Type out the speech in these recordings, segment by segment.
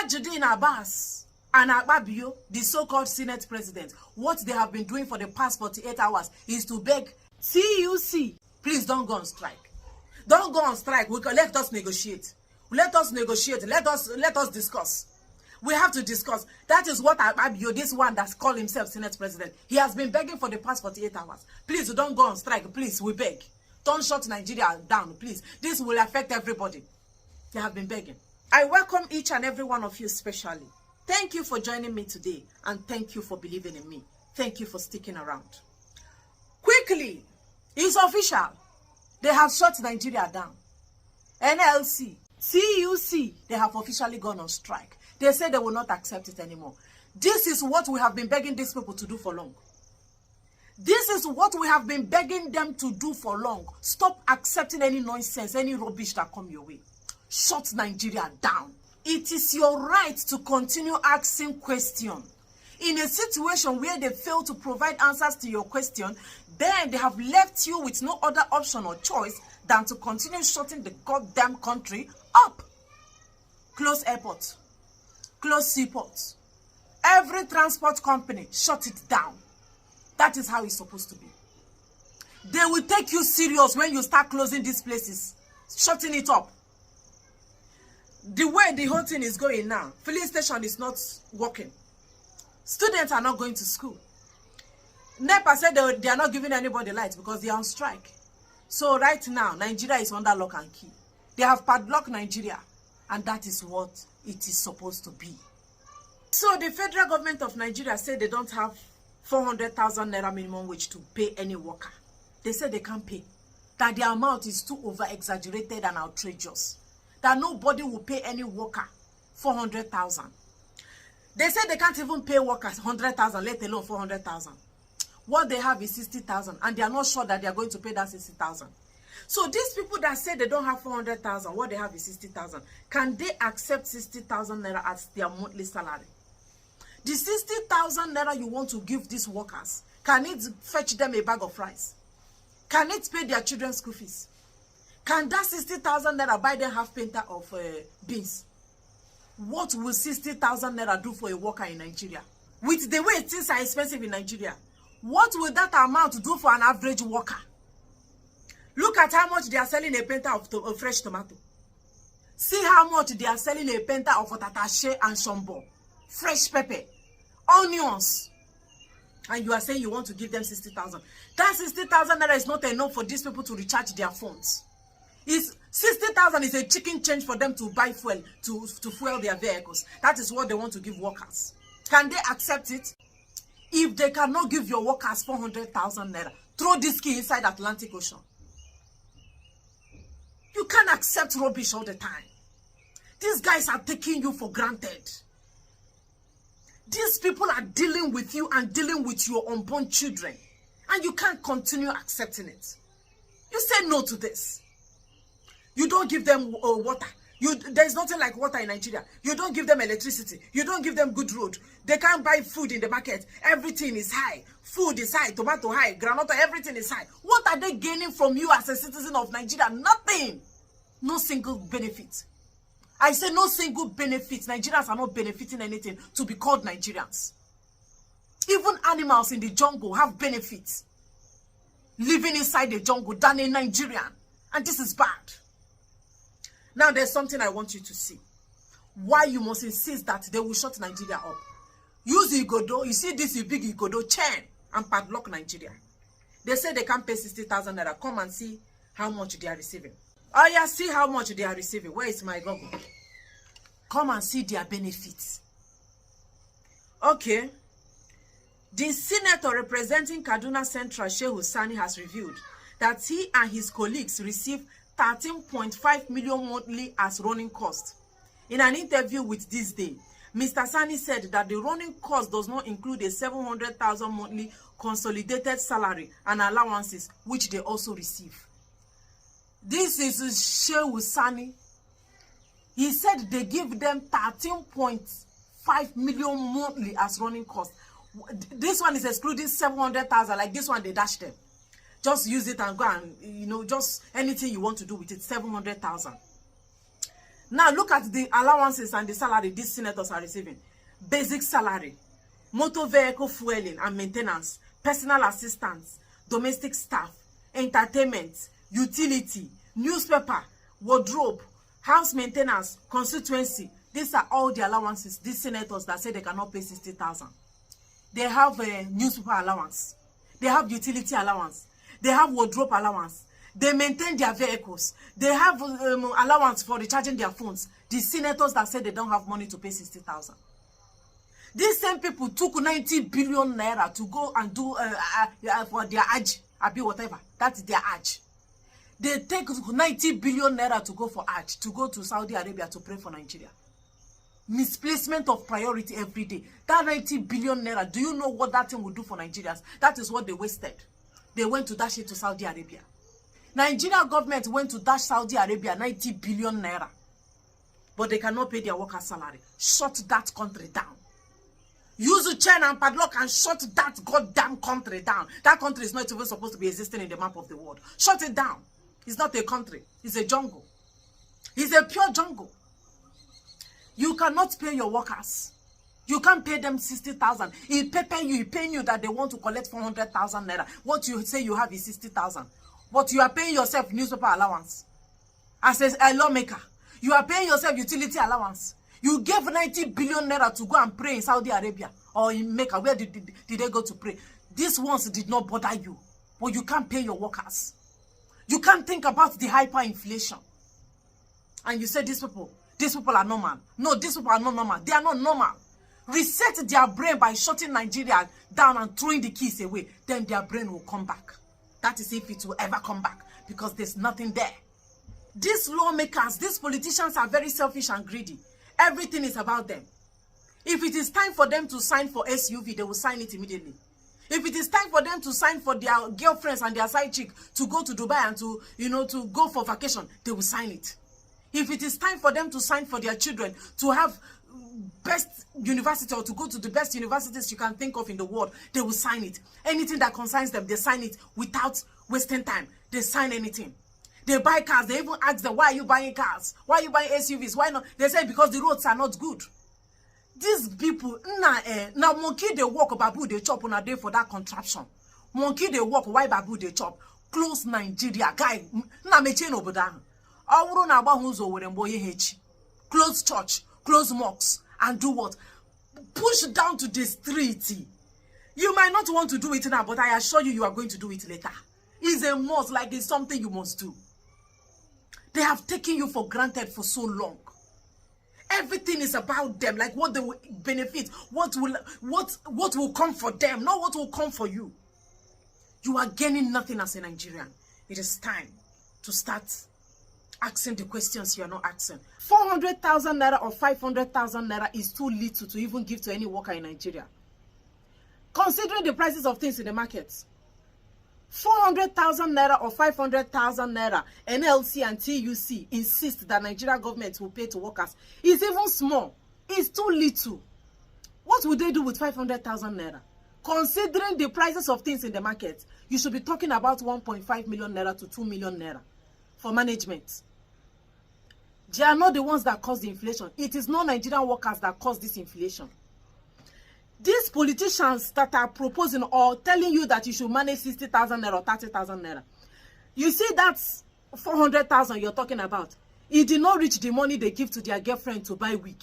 Tajudeen Abbas and Akpabio, the so-called Senate president, what they have been doing for the past 48 hours is to beg TUC, please don't go on strike. Don't go on strike. Let us negotiate. Let us negotiate. Let us discuss. We have to discuss. That is what Akpabio, this one that's called himself Senate president, he has been begging for the past 48 hours. Please don't go on strike. Please, we beg. Don't shut Nigeria down, please. This will affect everybody. They have been begging. I welcome each and every one of you specially. Thank you for joining me today, and thank you for believing in me. Thank you for sticking around. Quickly, it's official. They have shut Nigeria down. NLC, TUC, they have officially gone on strike. They say they will not accept it anymore. This is what we have been begging these people to do for long. This is what we have been begging them to do for long. Stop accepting any nonsense, any rubbish that come your way. Shut Nigeria down. It is your right to continue asking questions. In a situation where they fail to provide answers to your question, then they have left you with no other option or choice than to continue shutting the goddamn country up. Close airports. Close seaports. Every transport company, shut it down. That is how it's supposed to be. They will take you serious when you start closing these places, shutting it up. The way the whole thing is going now, filling station is not working. Students are not going to school. NEPA said they are not giving anybody light because they are on strike. So right now, Nigeria is under lock and key. They have padlocked Nigeria, and that is what it is supposed to be. So the federal government of Nigeria said they don't have 400,000 naira minimum wage to pay any worker. They said they can't pay. That the amount is too over-exaggerated and outrageous. That nobody will pay any worker 400,000. They said they can't even pay workers 100,000, let alone 400,000. What they have is 60,000, and they are not sure that they are going to pay that 60,000. So these people that say they don't have 400,000, what they have is 60,000. Can they accept 60,000 naira as their monthly salary? The 60,000 naira you want to give these workers, can it fetch them a bag of rice? Can it pay their children's school fees? Can that 60,000 naira buy them half pinta of beans? What will 60,000 naira do for a worker in Nigeria? With the way things are expensive in Nigeria, what will that amount do for an average worker? Look at how much they are selling a pinta of fresh tomato. See how much they are selling a pinta of tatashe and shombo, fresh pepper, onions. And you are saying you want to give them 60,000. That 60,000 naira is not enough for these people to recharge their phones. 60,000 is a chicken change for them to buy fuel, to fuel their vehicles. That is what they want to give workers. Can they accept it? If they cannot give your workers 400,000 naira, throw this key inside Atlantic Ocean. You can't accept rubbish all the time. These guys are taking you for granted. These people are dealing with you and dealing with your unborn children. And you can't continue accepting it. You say no to this. You don't give them water. There's nothing like water in Nigeria. You don't give them electricity. You don't give them good road. They can't buy food in the market. Everything is high. Food is high. Tomato high. Granota, everything is high. What are they gaining from you as a citizen of Nigeria? Nothing. No single benefit. I say no single benefit. Nigerians are not benefiting anything to be called Nigerians. Even animals in the jungle have benefits. Living inside the jungle than a Nigerian. And this is bad. Now there's something I want you to see. Why you must insist that they will shut Nigeria up. Use Igodo. You see this big Igodo chain and padlock Nigeria. They say they can't pay 60,000 naira. Come and see how much they are receiving. Oh yeah, see how much they are receiving. Where is my Google? Come and see their benefits. Okay. The senator representing Kaduna Central, Shehu Sani, has revealed that he and his colleagues receive 13.5 million monthly as running cost. In an interview with This Day, Mr. Sani said that the running cost does not include a 700,000 monthly consolidated salary and allowances, which they also receive. This is Shehu Sani. He said they give them 13.5 million monthly as running cost. This one is excluding 700,000, like this one they dash them. Just use it and go and, just anything you want to do with it, 700,000. Now look at the allowances and the salary these senators are receiving. Basic salary, motor vehicle fueling and maintenance, personal assistance, domestic staff, entertainment, utility, newspaper, wardrobe, house maintenance, constituency. These are all the allowances these senators that say they cannot pay 60,000. They have a newspaper allowance. They have utility allowance. They have wardrobe allowance. They maintain their vehicles. They have allowance for recharging their phones. The senators that say they don't have money to pay 60,000. These same people took 90 billion naira to go and do for their Hajj, whatever. That's their Hajj. They take 90 billion naira to go for Hajj, to go to Saudi Arabia to pray for Nigeria. Misplacement of priority every day. That 90 billion naira, do you know what that thing will do for Nigerians? That is what they wasted. They went to dash it to Saudi Arabia. Nigeria government went to dash Saudi Arabia 90 billion naira. But they cannot pay their workers' salary. Shut that country down. Use a chain and padlock and shut that goddamn country down. That country is not even supposed to be existing in the map of the world. Shut it down. It's not a country. It's a jungle. It's a pure jungle. You cannot pay your workers. You can't pay them 60,000. He paying you that they want to collect 400,000 naira. What you say you have is 60,000. But you are paying yourself newspaper allowance. As a lawmaker, you are paying yourself utility allowance. You gave 90 billion naira to go and pray in Saudi Arabia or in Mecca. Where did they go to pray? These ones did not bother you. But you can't pay your workers. You can't think about the hyperinflation. And you say these people are normal. No, these people are not normal. They are not normal. Reset their brain by shutting Nigeria down and throwing the keys away. Then their brain will come back. That is if it will ever come back. Because there's nothing there. These lawmakers, these politicians are very selfish and greedy. Everything is about them. If it is time for them to sign for SUV, they will sign it immediately. If it is time for them to sign for their girlfriends and their side chick to go to Dubai and to go for vacation, they will sign it. If it is time for them to sign for their children to have best university or to go to the best universities you can think of in the world, they will sign it. Anything that concerns them, they sign it without wasting time. They sign anything. They buy cars. They even ask them, why are you buying cars? Why are you buying SUVs? Why not? They say because the roads are not good. These people, now monkey they walk, babu they chop on a day for that contraption. Monkey they walk, why babu they chop? Close Nigeria, guy. Na meche no boda. Awuru na ba hunzo weremboye hechi. Close church, close mosques, and do what? Push down to the street. You might not want to do it now, but I assure you, you are going to do it later. It's a must, like it's something you must do. They have taken you for granted for so long. Everything is about them, like what they will benefit, what will come for them, not what will come for you. You are gaining nothing as a Nigerian. It is time to start asking the questions you are not asking. 400,000 naira or 500,000 naira is too little to even give to any worker in Nigeria. Considering the prices of things in the markets, 400,000 naira or 500,000 naira, NLC and TUC insist that Nigeria government will pay to workers. It's even small. It's too little. What would they do with 500,000 naira? Considering the prices of things in the market, you should be talking about 1.5 million naira to 2 million naira for management. They are not the ones that cause the inflation. It is not Nigerian workers that cause this inflation. These politicians that are proposing or telling you that you should manage 60,000 naira or 30,000 naira. You see that's 400,000 you're talking about. It did not reach the money they give to their girlfriend to buy wig.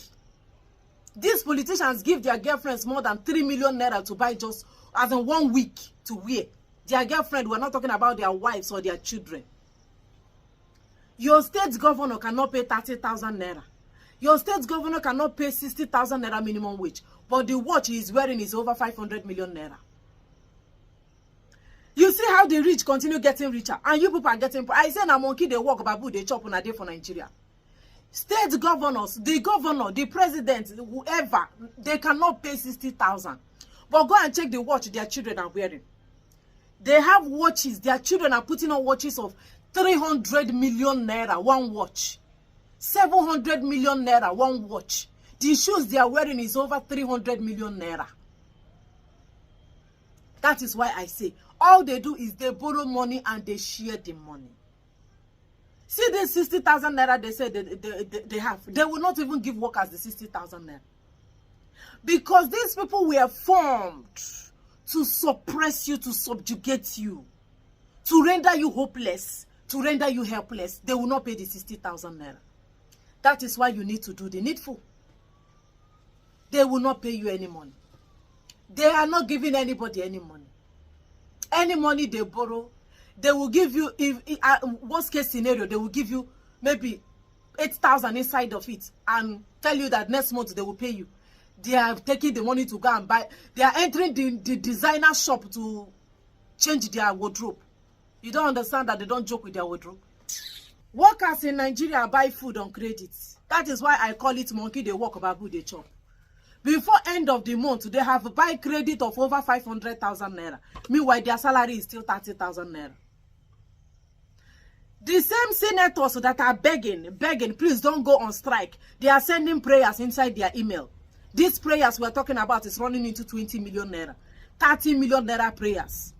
These politicians give their girlfriends more than 3 million naira to buy just as in 1 week to wear. Their girlfriend, we're not talking about their wives or their children. Your state governor cannot pay 30,000 naira. Your state governor cannot pay 60,000 naira minimum wage. But the watch he is wearing is over 500 million naira. You see how the rich continue getting richer. And you people are getting poor. I say na monkey they walk, babu they chop on a day for Nigeria. State governors, the governor, the president, whoever, they cannot pay 60,000. But go and check the watch their children are wearing. They have watches. Their children are putting on watches of 300 million naira, one watch. 700 million naira, one watch. The shoes they are wearing is over 300 million naira. That is why I say, all they do is they borrow money and they share the money. See the 60,000 naira they say they have. They will not even give workers the 60,000 naira. Because these people were formed to suppress you, to subjugate you, to render you hopeless, to render you helpless. They will not pay the 60,000 naira. That is why you need to do the needful. They will not pay you any money. They are not giving anybody any money. Any money they borrow, they will give you, if worst case scenario, they will give you maybe 8,000 inside of it and tell you that next month they will pay you. They are taking the money to go and buy. They are entering the designer shop to change their wardrobe. You don't understand that they don't joke with their wardrobe? Workers in Nigeria buy food on credit. That is why I call it monkey they walk, babu they chop. Before end of the month, they have buy credit of over 500,000 naira. Meanwhile, their salary is still 30,000 naira. The same senators that are begging, please don't go on strike. They are sending prayers inside their email. These prayers we're talking about is running into 20 million naira. 30 million naira prayers.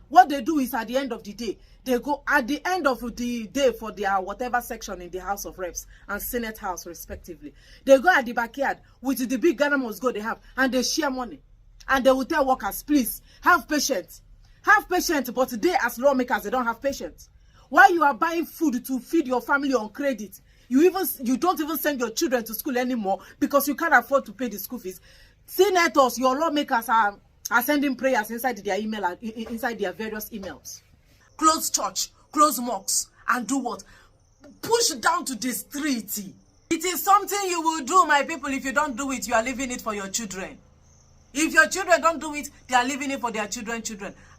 What they do is at the end of the day, they go at the end of the day for their whatever section in the House of Reps and Senate House respectively. They go at the backyard with the big Ghana must go they have and they share money. And they will tell workers, please, have patience. Have patience, but they as lawmakers, they don't have patience. While you are buying food to feed your family on credit, you don't even send your children to school anymore because you can't afford to pay the school fees. Senators, your lawmakers are sending prayers inside their email, inside their various emails. Close church, close mosques, and do what? Push down to the street. It is something you will do, my people. If you don't do it, you are leaving it for your children. If your children don't do it, they are leaving it for their children.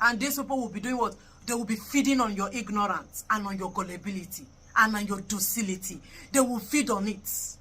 And these people will be doing what? They will be feeding on your ignorance and on your gullibility and on your docility. They will feed on it.